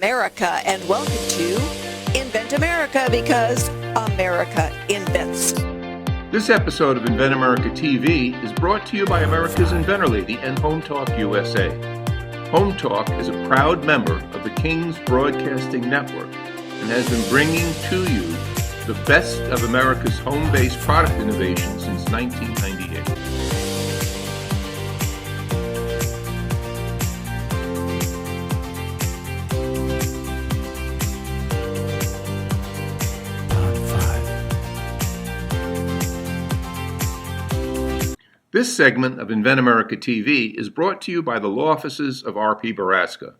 America, and welcome to Invent America, because America invents. This episode of Invent America TV is brought to you by America's Inventor Lady and Home Talk USA. Home Talk is a proud member of the King's Broadcasting Network and has been bringing to you the best of America's home-based product innovation since 1998. This segment of Invent America TV is brought to you by the law offices of R.P. Baraska.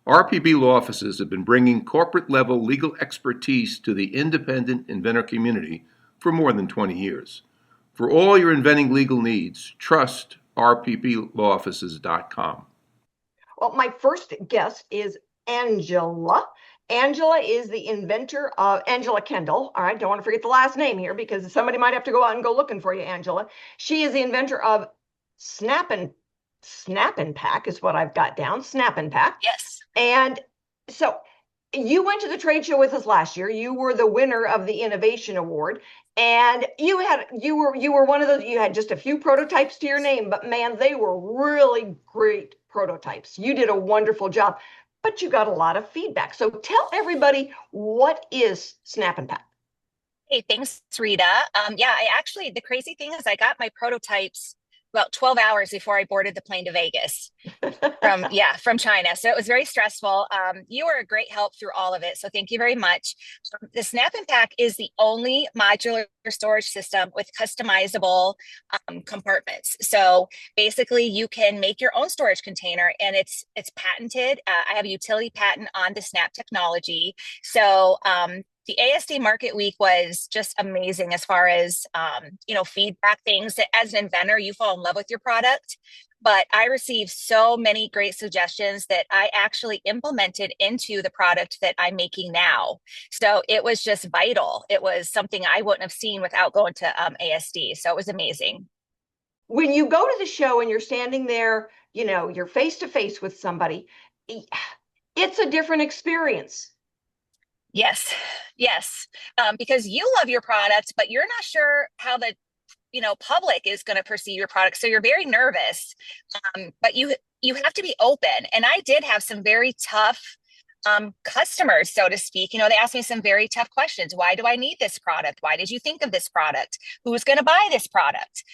RPB law offices have been bringing corporate-level legal expertise to the independent inventor community for more than 20 years. For all your inventing legal needs, trust rpblawoffices.com. Well, my first guest is Angela. Angela is the inventor of Angela Kendall. All right, don't want to forget the last name here because somebody might have to go out and go looking for you, Angela. She is the inventor of Snap and Pack is what I've got down. Snap and Pack. Yes. And so you went to the trade show with us last year. You were the winner of the Innovation Award, and you were one of those. You had just a few prototypes to your name, but man, they were really great prototypes. You did a wonderful job. But you got a lot of feedback. So tell everybody, what is Snap and Pack? Hey, thanks, Rita. The crazy thing is I got my prototypes about 12 hours before I boarded the plane to Vegas from China. So it was very stressful. You were a great help through all of it. So thank you very much. The Snap and Pack is the only modular storage system with customizable compartments. So basically you can make your own storage container, and it's patented. I have a utility patent on the Snap technology. So the ASD Market Week was just amazing as far as, feedback, things that as an inventor, you fall in love with your product. But I received so many great suggestions that I actually implemented into the product that I'm making now. So it was just vital. It was something I wouldn't have seen without going to ASD. So it was amazing. When you go to the show and you're standing there, you're face to face with somebody, it's a different experience. Yes. Because you love your product, but you're not sure how the public is going to perceive your product. So you're very nervous, but you have to be open. And I did have some very tough customers, so to speak. They asked me some very tough questions. Why do I need this product? Why did you think of this product? Who's going to buy this product?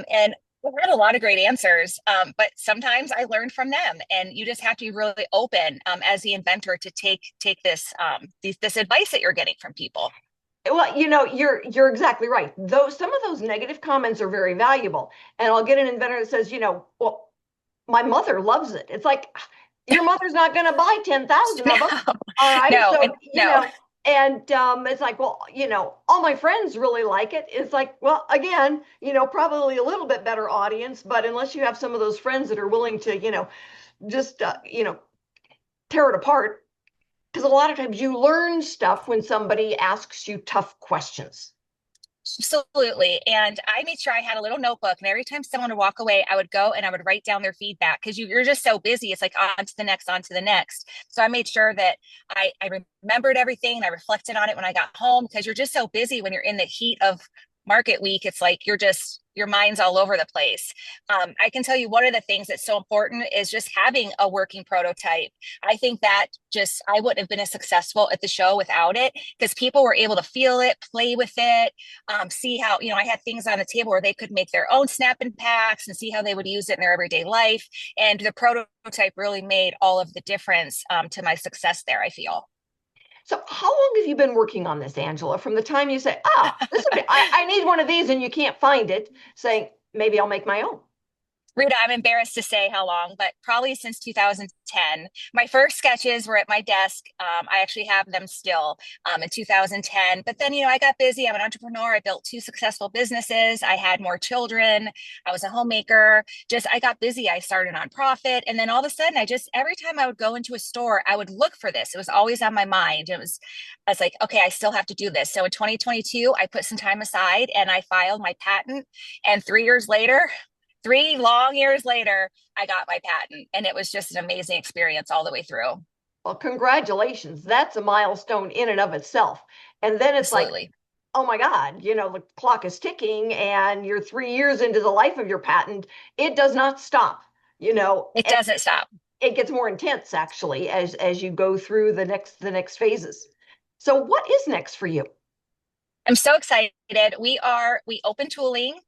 And I had a lot of great answers, but sometimes I learned from them, and you just have to be really open as the inventor to take this this advice that you're getting from people. Well, you're exactly right. Some of those negative comments are very valuable, and I'll get an inventor that says, well, my mother loves it. It's like, your mother's not going to buy 10,000 of them. All right, no. And it's like, well, all my friends really like it. It's like, well, again, probably a little bit better audience, but unless you have some of those friends that are willing to, just, tear it apart, because a lot of times you learn stuff when somebody asks you tough questions. Absolutely. And I made sure I had a little notebook, and every time someone would walk away, I would go and I would write down their feedback, because you're just so busy. It's like on to the next. So I made sure that I remembered everything, and I reflected on it when I got home, because you're just so busy when you're in the heat of Market Week. It's like your mind's all over the place. I can tell you one of the things that's so important is just having a working prototype. I think that I wouldn't have been as successful at the show without it, because people were able to feel it, play with it, see how, I had things on the table where they could make their own Snap and Packs and see how they would use it in their everyday life. And the prototype really made all of the difference to my success there, I feel. So how long have you been working on this, Angela? From the time you say, I need one of these, and you can't find it, saying, maybe I'll make my own. Rita, I'm embarrassed to say how long, but probably since 2010. My first sketches were at my desk. I actually have them still in 2010. But then, I got busy. I'm an entrepreneur. I built 2 successful businesses. I had more children. I was a homemaker. I got busy. I started a nonprofit. And then all of a sudden, every time I would go into a store, I would look for this. It was always on my mind. I was like, okay, I still have to do this. So in 2022, I put some time aside and I filed my patent. And 3 long years later, I got my patent, and it was just an amazing experience all the way through. Well, congratulations. That's a milestone in and of itself. And then it's like, Absolutely. oh my God, the clock is ticking and you're 3 years into the life of your patent. It does not stop, It and doesn't stop. it gets more intense actually as you go through the next phases. So what is next for you? I'm so excited. We open tooling.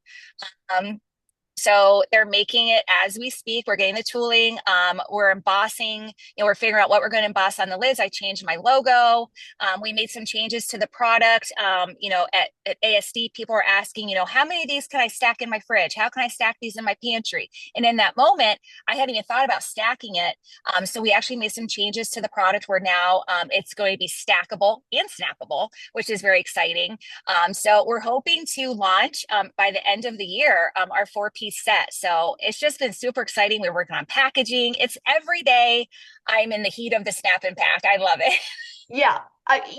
Um, So they're making it as we speak. We're getting the tooling. We're embossing. We're figuring out what we're going to emboss on the lids. I changed my logo. We made some changes to the product. At ASD, people are asking, how many of these can I stack in my fridge? How can I stack these in my pantry? And in that moment, I hadn't even thought about stacking it. So we actually made some changes to the product where now it's going to be stackable and snappable, which is very exciting. So we're hoping to launch by the end of the year our four-piece set. So it's just been super exciting. We're working on packaging. It's every day I'm in the heat of the snap and pack. I love it. Yeah,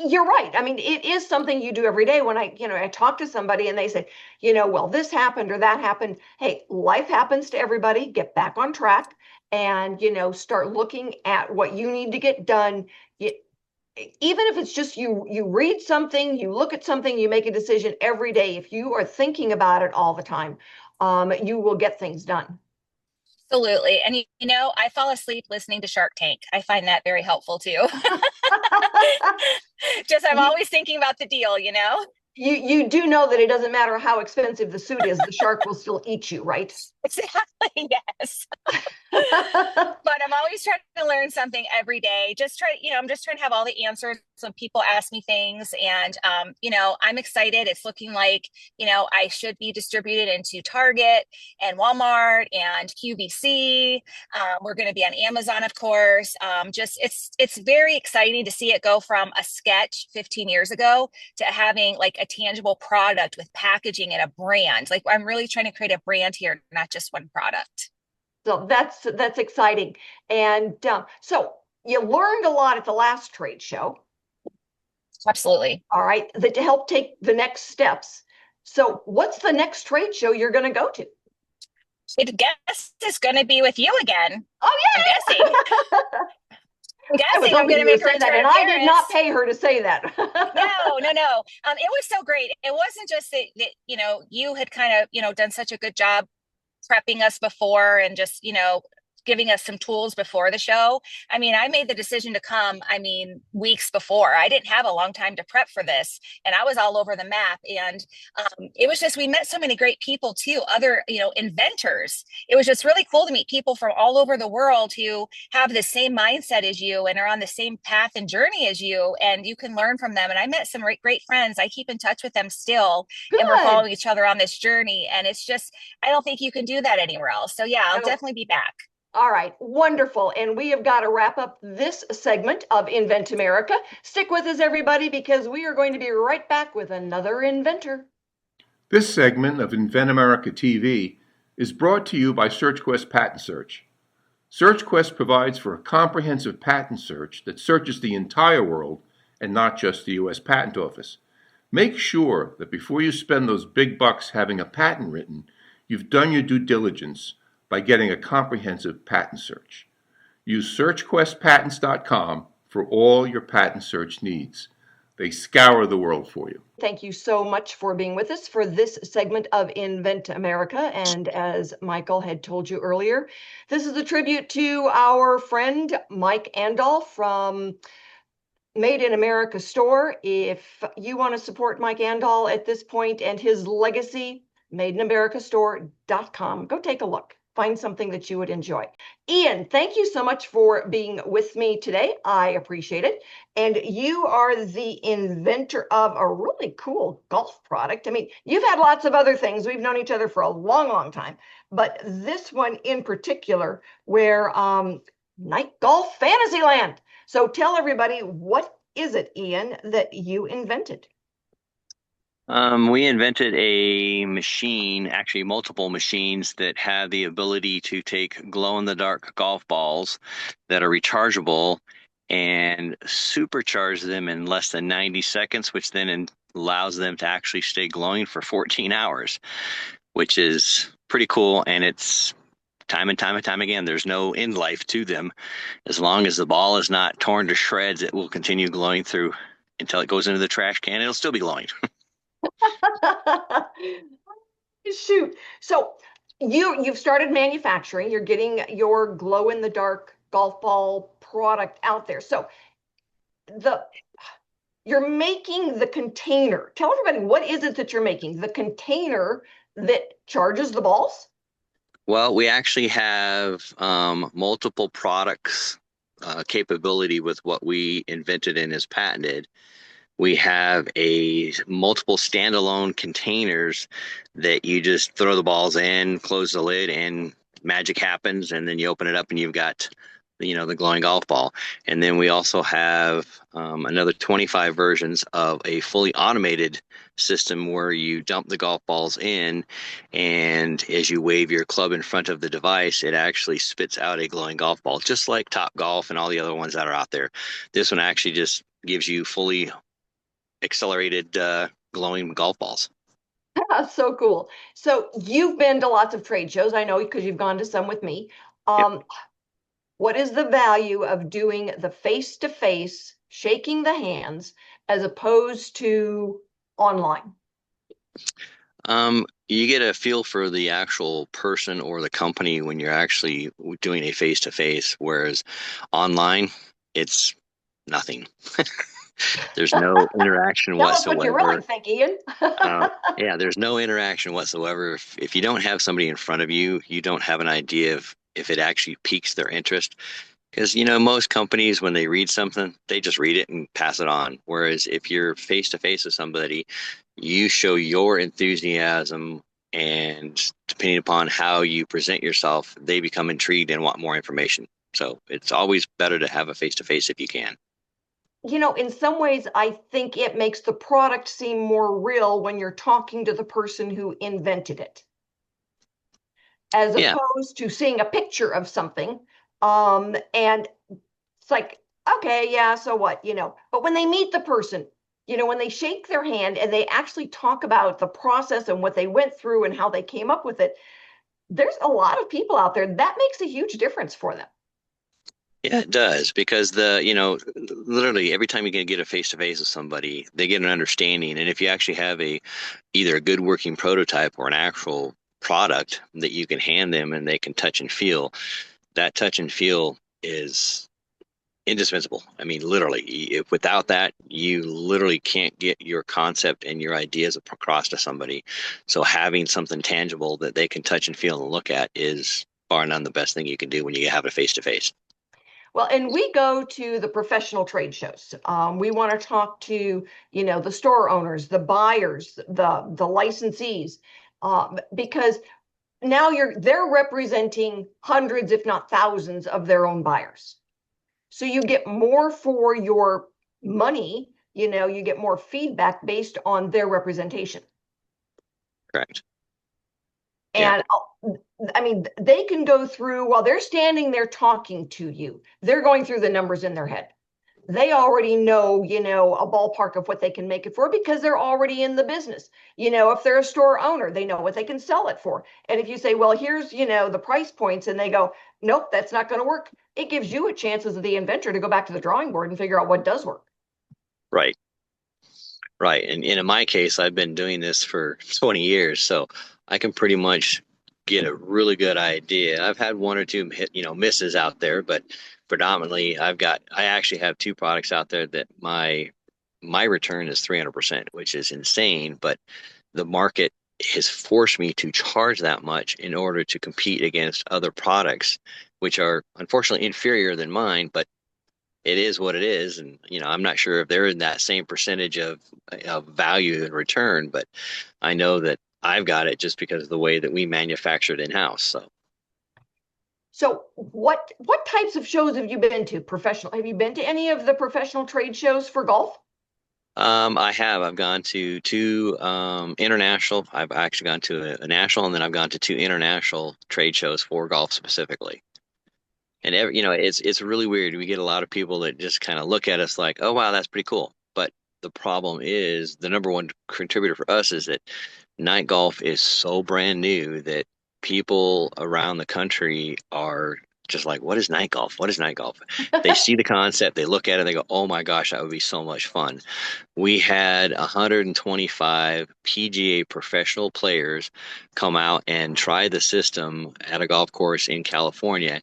you're right. I mean, it is something you do every day. When I talk to somebody and they say, well, this happened or that happened. Hey, life happens to everybody. Get back on track and, start looking at what you need to get done. Even if it's just you read something, you look at something, you make a decision every day. If you are thinking about it all the time, you will get things done. Absolutely. And I fall asleep listening to Shark Tank. I find that very helpful too. Just I'm you, always thinking about the deal. you do know that it doesn't matter how expensive the suit is, the shark will still eat you, right? Exactly. Yes. But I'm always trying to learn something every day. I'm just trying to have all the answers when people ask me things. And, I'm excited. It's looking like, I should be distributed into Target and Walmart and QVC. We're going to be on Amazon, of course. It's very exciting to see it go from a sketch 15 years ago to having like a tangible product with packaging and a brand. Like I'm really trying to create a brand here, not just one product. So that's exciting. And so you learned a lot at the last trade show, Absolutely. all right, that to help take the next steps. So what's the next trade show you're going to go to? I guess it's going to be with you again. Oh I'm yeah. guessing. I'm I was guessing I'm hoping going to you would make a say that, return and I did not appearance. pay her to say that. No, no, no. It was so great. It wasn't just that you had kind of done such a good job prepping us before and just giving us some tools before the show. I mean, I made the decision to come, weeks before. I didn't have a long time to prep for this, and I was all over the map. And it was just, we met so many great people too, other, inventors. It was just really cool to meet people from all over the world who have the same mindset as you and are on the same path and journey as you, and you can learn from them. And I met some great friends. I keep in touch with them still, and we're Good. following each other on this journey. And it's just, I don't think you can do that anywhere else. So yeah, I'll No. definitely be back. All right, wonderful. And we have got to wrap up this segment of Invent America. Stick with us, everybody, because we are going to be right back with another inventor. This segment of Invent America TV is brought to you by SearchQuest Patent Search. SearchQuest provides for a comprehensive patent search that searches the entire world and not just the U.S. Patent Office. Make sure that before you spend those big bucks having a patent written, you've done your due diligence by getting a comprehensive patent search. Use searchquestpatents.com for all your patent search needs. They scour the world for you. Thank you so much for being with us for this segment of Invent America. And as Michael had told you earlier, this is a tribute to our friend Mike Andol from Made in America store. If you want to support Mike Andol at this point and his legacy, madeinamericastore.com. Go take a look. Find something that you would enjoy. Ian, thank you so much for being with me today. I appreciate it. And you are the inventor of a really cool golf product. I mean, you've had lots of other things. We've known each other for a long, long time. But this one in particular, where Night Golf Fantasyland. So tell everybody, what is it, Ian, that you invented? We invented a machine, actually multiple machines that have the ability to take glow-in-the-dark golf balls that are rechargeable and supercharge them in less than 90 seconds, which then allows them to actually stay glowing for 14 hours, which is pretty cool. And it's time and time and time again. There's no end life to them. As long as the ball is not torn to shreds, it will continue glowing through until it goes into the trash can. It'll still be glowing. Shoot. So you've started manufacturing, you're getting your glow in the dark golf ball product out there. So the you're making the container. Tell everybody, what is it that you're making? The container that charges the balls? Well, we actually have multiple products capability with what we invented and is patented. We have a multiple standalone containers that you just throw the balls in, close the lid, and magic happens, and then you open it up and you've got the glowing golf ball. And then we also have another 25 versions of a fully automated system where you dump the golf balls in, and as you wave your club in front of the device, it actually spits out a glowing golf ball, just like Top Golf and all the other ones that are out there. This one actually just gives you fully accelerated glowing golf balls. So cool. So you've been to lots of trade shows, I know, because you've gone to some with me. Yep. What is the value of doing the face-to-face, shaking the hands, as opposed to online? You get a feel for the actual person or the company when you're actually doing a face-to-face, whereas online, it's nothing. There's no interaction Tell us whatsoever. what you really think, Ian. Yeah, there's no interaction whatsoever. If you don't have somebody in front of you, you don't have an idea of if it actually piques their interest. Because, most companies, when they read something, they just read it and pass it on. Whereas if you're face to face with somebody, you show your enthusiasm, and depending upon how you present yourself, they become intrigued and want more information. So it's always better to have a face to face if you can. In some ways, I think it makes the product seem more real when you're talking to the person who invented it, as Yeah. opposed to seeing a picture of something. And it's like, okay, yeah, so what, but when they meet the person, when they shake their hand and they actually talk about the process and what they went through and how they came up with it, there's a lot of people out there that makes a huge difference for them. Yeah, it does, because literally every time you can get a face to face with somebody, they get an understanding. And if you actually have either a good working prototype or an actual product that you can hand them and they can touch and feel, that touch and feel is indispensable. I mean, literally, without that, you literally can't get your concept and your ideas across to somebody. So having something tangible that they can touch and feel and look at is bar none the best thing you can do when you have a face to face. Well, and we go to the professional trade shows. We want to talk to, the store owners, the buyers, the licensees, because now they're representing hundreds, if not thousands, of their own buyers. So you get more for your money. You get more feedback based on their representation. Correct. And I mean, they can go through while they're standing there talking to you, they're going through the numbers in their head. They already know, a ballpark of what they can make it for because they're already in the business. If they're a store owner, they know what they can sell it for. And if you say, well, here's, the price points, and they go, nope, that's not going to work. It gives you a chance as the inventor to go back to the drawing board and figure out what does work. Right. Right. And in my case, I've been doing this for 20 years, so I can pretty much get a really good idea. I've had one or two misses out there, but predominantly I actually have two products out there that my return is 300%, which is insane, but the market has forced me to charge that much in order to compete against other products, which are unfortunately inferior than mine, but it is what it is. And, I'm not sure if they're in that same percentage of value and return, but I know that I've got it just because of the way that we manufacture it in-house. So what types of shows have you been to? Have you been to any of the professional trade shows for golf? I have. I've gone to two international. I've actually gone to a national, and then I've gone to two international trade shows for golf specifically. And it's really weird. We get a lot of people that just kind of look at us like, "Oh, wow, that's pretty cool." But the problem is the number one contributor for us is that night golf is so brand new that people around the country are just like, what is night golf? What is night golf? They see the concept, they look at it, and they go, oh my gosh, that would be so much fun. We had 125 PGA professional players come out and try the system at a golf course in California.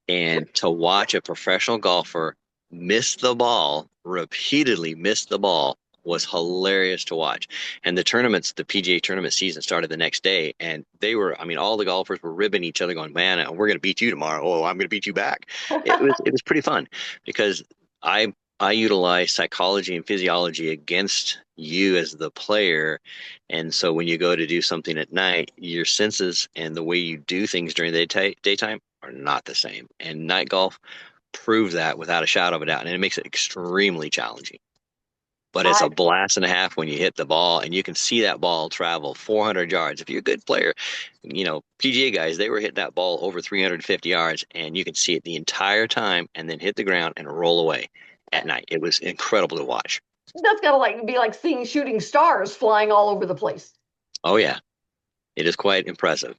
And to watch a professional golfer miss the ball, repeatedly miss the ball, was hilarious to watch. And the PGA tournament season started the next day, and I mean, all the golfers were ribbing each other, going, "Man, we're going to beat you tomorrow. Oh, I'm going to beat you back." It was pretty fun because I utilize psychology and physiology against you as the player. And so when you go to do something at night, your senses and the way you do things during the daytime are not the same. And night golf proved that without a shadow of a doubt. And it makes it extremely challenging. But it's a blast and a half when you hit the ball and you can see that ball travel 400 yards. If you're a good player, PGA guys, they were hitting that ball over 350 yards and you can see it the entire time and then hit the ground and roll away at night. It was incredible to watch. That's gotta be like seeing shooting stars flying all over the place. Oh yeah, it is quite impressive.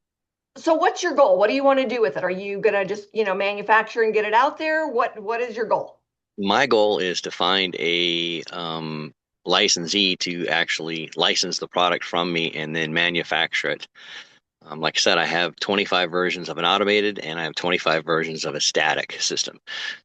So what's your goal? What do you want to do with it? Are you gonna just, manufacture and get it out there? What is your goal? My goal is to find a licensee to actually license the product from me and then manufacture it. Like I said, I have 25 versions of an automated and I have 25 versions of a static system.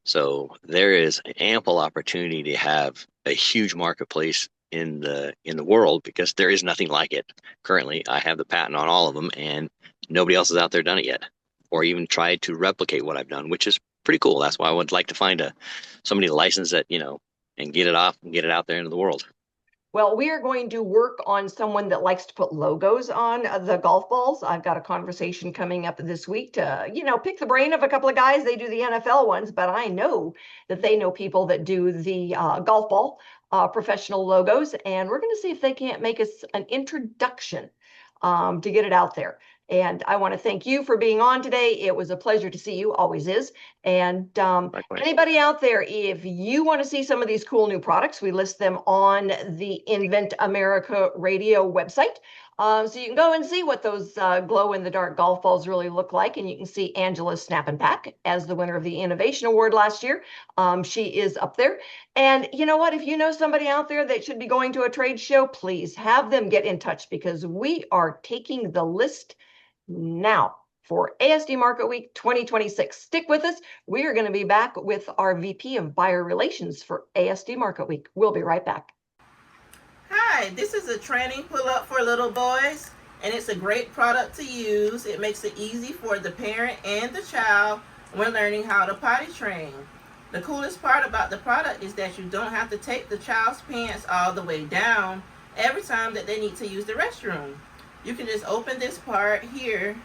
So there is ample opportunity to have a huge marketplace in the world because there is nothing like it. Currently, I have the patent on all of them and nobody else has out there done it yet or even tried to replicate what I've done, which is pretty cool. That's why I would like to find somebody to license it, and get it off and get it out there into the world. Well, we are going to work on someone that likes to put logos on the golf balls. I've got a conversation coming up this week to, pick the brain of a couple of guys. They do the NFL ones, but I know that they know people that do the golf ball professional logos. And we're going to see if they can't make us an introduction to get it out there. And I want to thank you for being on today. It was a pleasure to see you, always is. And anybody out there, if you want to see some of these cool new products, we list them on the Invent America radio website. So you can go and see what those glow-in-the-dark golf balls really look like. And you can see Angela's Snap and Pack as the winner of the Innovation Award last year. She is up there. And you know what? If you know somebody out there that should be going to a trade show, please have them get in touch because we are taking the list now for ASD Market Week 2026. Stick with us. We are going to be back with our VP of Buyer Relations for ASD Market Week. We'll be right back. Hi, this is a training pull-up for little boys, and it's a great product to use. It makes it easy for the parent and the child when learning how to potty train. The coolest part about the product is that you don't have to take the child's pants all the way down every time that they need to use the restroom. You can just open this part here,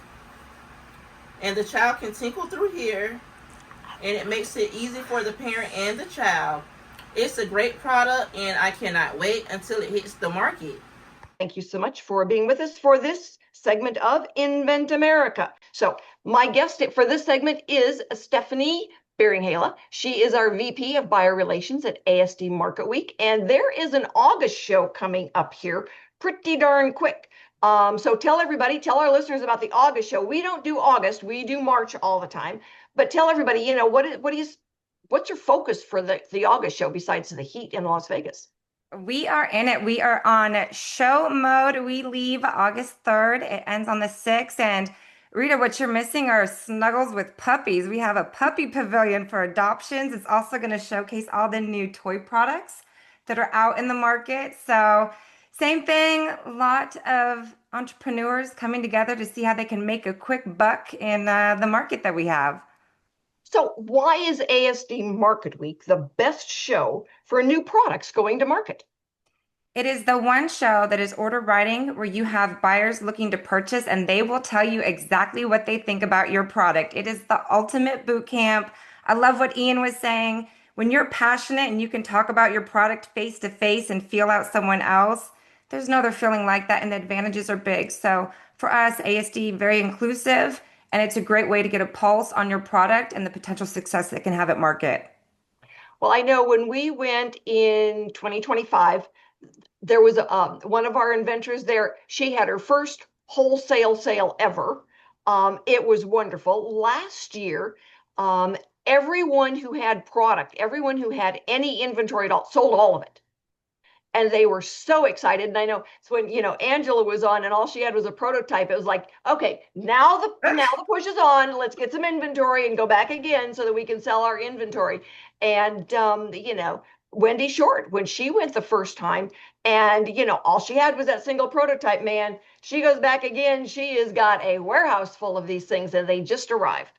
and the child can tinkle through here, and it makes it easy for the parent and the child. It's a great product, and I cannot wait until it hits the market. Thank you so much for being with us for this segment of Invent America. So my guest for this segment is Stephanie Beringhala. She is our VP of Buyer Relations at ASD Market Week, and there is an August show coming up here pretty darn quick. So tell our listeners about the August show. We don't do August, we do March all the time. But tell everybody, what's your focus for the August show besides the heat in Las Vegas? We are in it. We are on show mode. We leave August 3rd. It ends on the 6th. And Rita, what you're missing are snuggles with puppies. We have a puppy pavilion for adoptions. It's also going to showcase all the new toy products that are out in the market. So same thing, a lot of entrepreneurs coming together to see how they can make a quick buck in the market that we have. So why is ASD Market Week the best show for new products going to market? It is the one show that is order writing where you have buyers looking to purchase and they will tell you exactly what they think about your product. It is the ultimate boot camp. I love what Ian was saying. When you're passionate and you can talk about your product face to face and feel out someone else, there's no other feeling like that, and the advantages are big. So for us, ASD, very inclusive, and it's a great way to get a pulse on your product and the potential success that it can have at market. Well, I know when we went in 2025, there was one of our inventors there. She had her first wholesale sale ever It was wonderful. Last year, everyone who had product, everyone who had any inventory at all, sold all of it. And they were so excited. And I know it's when, Angela was on and all she had was a prototype. It was like, okay, now the push is on. Let's get some inventory and go back again so that we can sell our inventory. And, Wendy Short, when she went the first time and, all she had was that single prototype, man, she goes back again. She has got a warehouse full of these things and they just arrived.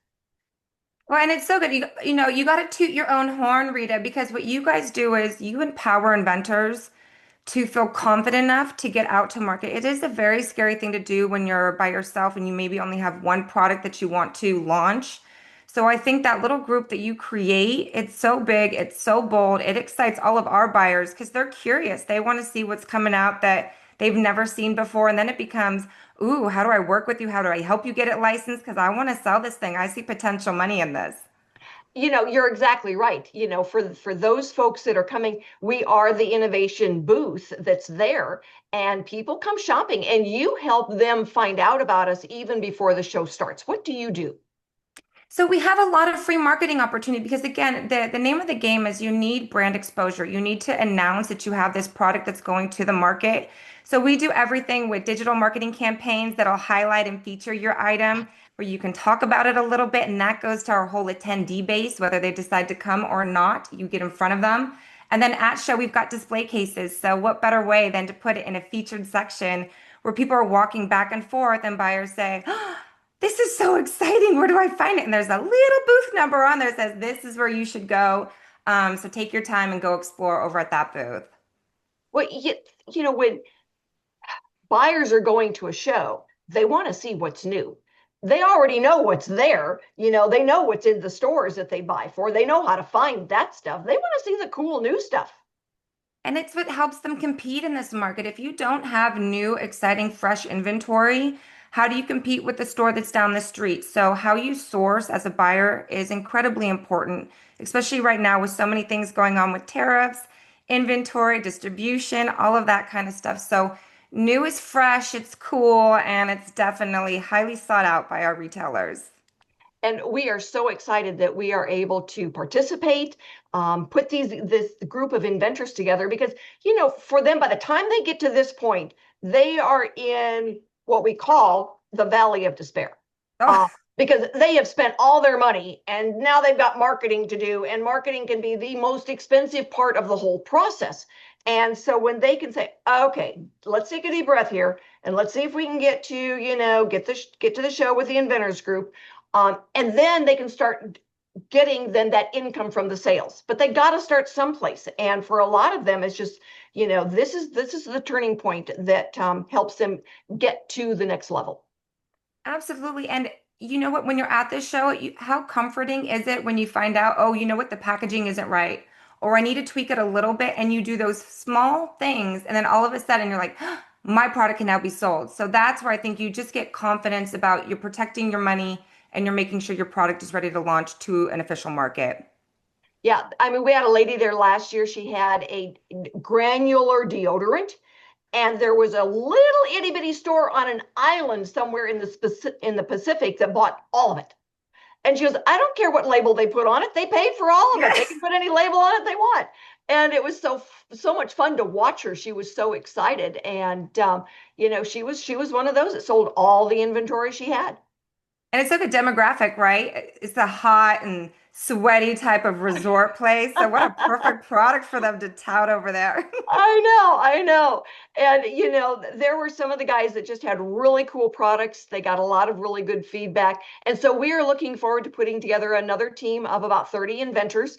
Well, and it's so good. You got to toot your own horn, Rita, because what you guys do is you empower inventors to feel confident enough to get out to market. It is a very scary thing to do when you're by yourself and you maybe only have one product that you want to launch. So I think that little group that you create, it's so big, it's so bold, it excites all of our buyers because they're curious. They want to see what's coming out that they've never seen before. And then it becomes, ooh, how do I work with you? How do I help you get it licensed? Because I want to sell this thing. I see potential money in this. You're exactly right. For those folks that are coming, we are the innovation booth that's there, and people come shopping, and you help them find out about us even before the show starts. What do you do? So we have a lot of free marketing opportunity because again, the name of the game is you need brand exposure. You need to announce that you have this product that's going to the market. So we do everything with digital marketing campaigns that'll highlight and feature your item where you can talk about it a little bit. And that goes to our whole attendee base, whether they decide to come or not, you get in front of them. And then at show, we've got display cases. So what better way than to put it in a featured section where people are walking back and forth and buyers say, oh, this is so exciting. Where do I find it? And there's a little booth number on there that says, this is where you should go. So take your time and go explore over at that booth. Well, when buyers are going to a show, they want to see what's new. They already know what's there. They know what's in the stores that they buy for. They know how to find that stuff. They want to see the cool new stuff. And it's what helps them compete in this market. If you don't have new, exciting, fresh inventory, how do you compete with the store that's down the street? So how you source as a buyer is incredibly important, especially right now with so many things going on with tariffs, inventory, distribution, all of that kind of stuff. So new is fresh, it's cool, and it's definitely highly sought out by our retailers. And we are so excited that we are able to participate, put this group of inventors together because, for them, by the time they get to this point, they are in what we call the valley of despair. Because they have spent all their money and now they've got marketing to do, and marketing can be the most expensive part of the whole process. And so when they can say, okay, let's take a deep breath here and let's see if we can get to, get to the show with the inventors group. And then they can start getting then that income from the sales, but they got to start someplace. And for a lot of them, it's just, this is the turning point that helps them get to the next level. Absolutely. And you know what, when you're at this show, how comforting is it when you find out, oh, you know what, the packaging isn't right, or I need to tweak it a little bit, and you do those small things, and then all of a sudden you're like, oh, my product can now be sold. So that's where I think you just get confidence about you're protecting your money and you're making sure your product is ready to launch to an official market. Yeah, I mean, we had a lady there last year. She had a granular deodorant, and there was a little itty bitty store on an island somewhere in the Pacific that bought all of it. And she goes, I don't care what label they put on it. They paid for all of it. They can put any label on it they want. And it was so much fun to watch her. She was so excited. And, she was one of those that sold all the inventory she had. And it's like a demographic, right? It's a hot and sweaty type of resort place. So what a perfect product for them to tout over there. I know. And, there were some of the guys that just had really cool products. They got a lot of really good feedback. And so we are looking forward to putting together another team of about 30 inventors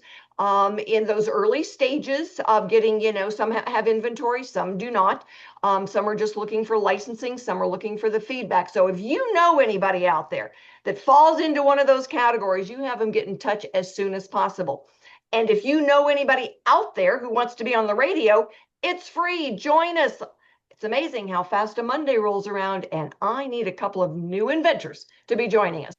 in those early stages of getting, some have inventory, some do not. Some are just looking for licensing. Some are looking for the feedback. So if you know anybody out there that falls into one of those categories, you have them get in touch as soon as possible. And if you know anybody out there who wants to be on the radio, it's free. Join us. It's amazing how fast a Monday rolls around, and I need a couple of new inventors to be joining us.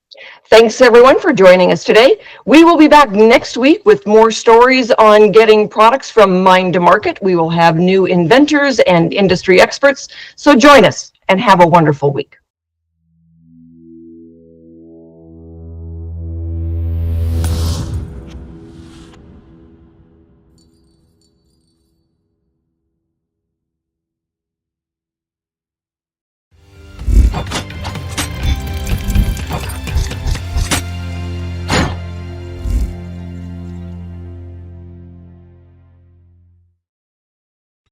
Thanks, everyone, for joining us today. We will be back next week with more stories on getting products from mind to market. We will have new inventors and industry experts. So join us and have a wonderful week.